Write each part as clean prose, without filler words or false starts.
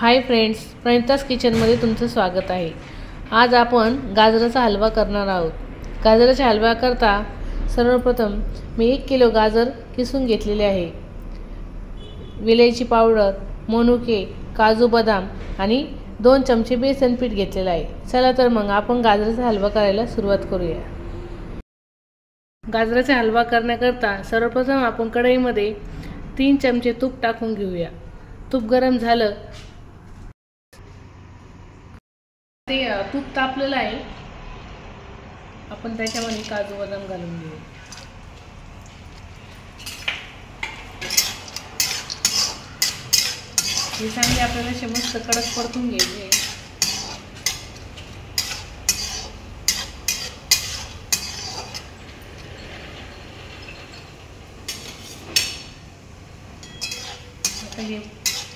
Hi friends, प्रणितास किचनमध्ये तुमचं स्वागत आहे। आज आपण गाजराचा हलवा करणार आहोत। गाजराच्या हलव्याकरता सर्वप्रथम मी 1 किलो गाजर किसून घेतलेले आहे। विलायची पावडर, मनुके, काजू बदाम आणि 2 चमचे बेसन पीठ घेतलेले आहे। चला तर मग आपण गाजराचा हलवा करायला सुरुवात करूया। गाजराचा हलवा करण्याकरता सर्वप्रथम आपण कढईमध्ये 3 चमचे तूप टाकून घेऊया। तूप गरम झालं, तूप तापलेलं आहे, आपण त्याच्यामध्ये काजू बदाम घालून घेऊ। हे चांगले आपल्याला मस्त कडक परतून घ्यायचे। आता हे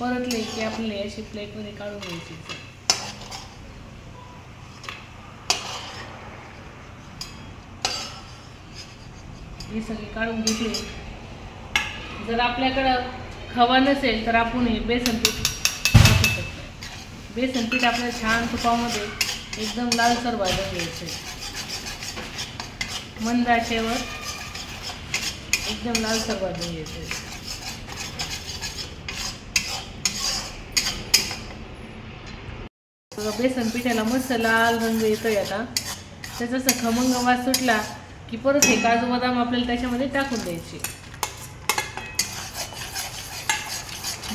परतले की आपल्याला अशी प्लेटमध्ये काढून घ्यायची। हे सगळे काढून घेतले। जर आपल्याकडे खवा नसेल तर आपण हे बेसन पीठ टाकू शकतो। बेसन पीठ आपल्याला छान तुपामध्ये एकदम लालसर भाजून घ्यायचे। मंद आचेवर एकदम लालसर भाजून घ्यायचे। बेसन पिठाला मस्त लाल रंग येतोय। आता त्याचा खमंग वास सुटला की परत हे काजू बदाम आपल्याला त्याच्यामध्ये टाकून द्यायचे।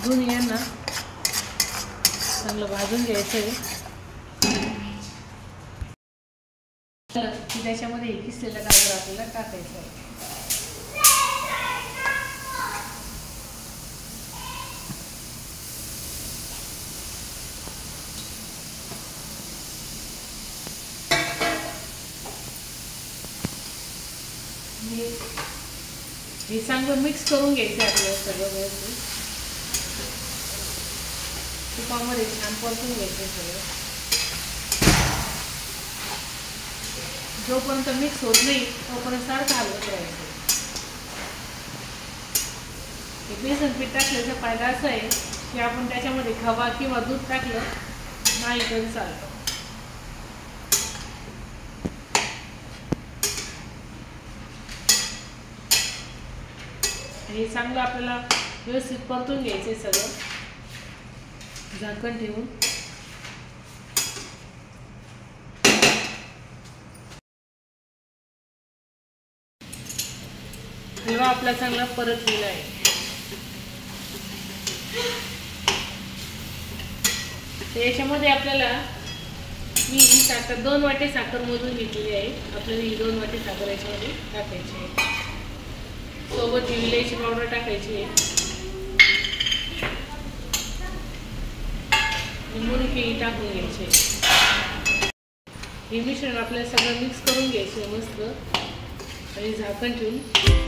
दोन्ही यांना चांगलं भाजून घ्यायचं की त्याच्यामध्ये किसलेलं गाजर आपल्याला टाकायचं आहे। हे चांगलं मिक्स करून घ्यायचं आपल्याला सगळं व्यवस्थित। तुपामध्ये छान परतून घ्यायचं सगळं। जोपर्यंत मिक्स होत नाही तोपर्यंत सारखं हलवत राहायचं। हे बेसन पीठ टाकल्याचा फायदा असा आहे की आपण त्याच्यामध्ये खवा किंवा दूध टाकलं नाही तरी चालतं। हे चांगलं आपल्याला व्यवस्थित परतून घ्यायचे सगळं, झाकण ठेवून। हलवा आपला चांगला परतलेला आहे। याच्यामध्ये आपल्याला मी साखर 2 वाटी साखर मोजून घेतलेली आहे। आपल्याला ही 2 वाटी साखर याच्यामध्ये टाकायची आहे। सोबत विलायची पावडर टाकायची आहे, मनुके टाकून घ्यायचे। हे मिश्रण आपल्याला सगळं मिक्स करून घ्यायचं मस्त आणि झाकण ठेवून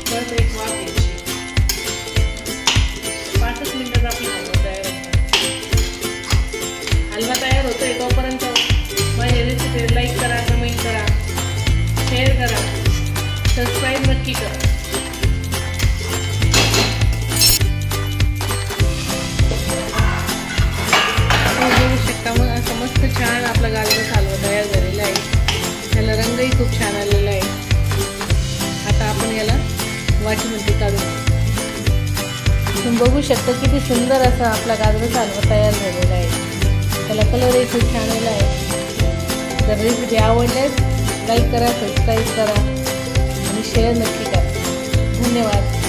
परत एक वाफ घ्यायची। 5 मिनिटात आपला हलवा तयार होतो। हलवा तयार होतोय तोपर्यंत माझी रेसिपी लाईक करा, कमेंट करा, शेअर करा, सबस्क्राईब नक्की करा। असं मस्त छान आपला गाजराचा हलवा तयार झालेला आहे। त्याला रंगही खूप छान आलेला आहे। आता आपण याला वाटीमध्ये काढू। तुम्ही बघू शकता किती सुंदर असा आपला गाजराचा हलवा तयार झालेला आहे। त्याला कलरही खूप छान आलेला आहे। जर रेसिपी आवडल्यास लाईक करा, सबस्क्राईब करा आणि शेअर नक्की करा। धन्यवाद।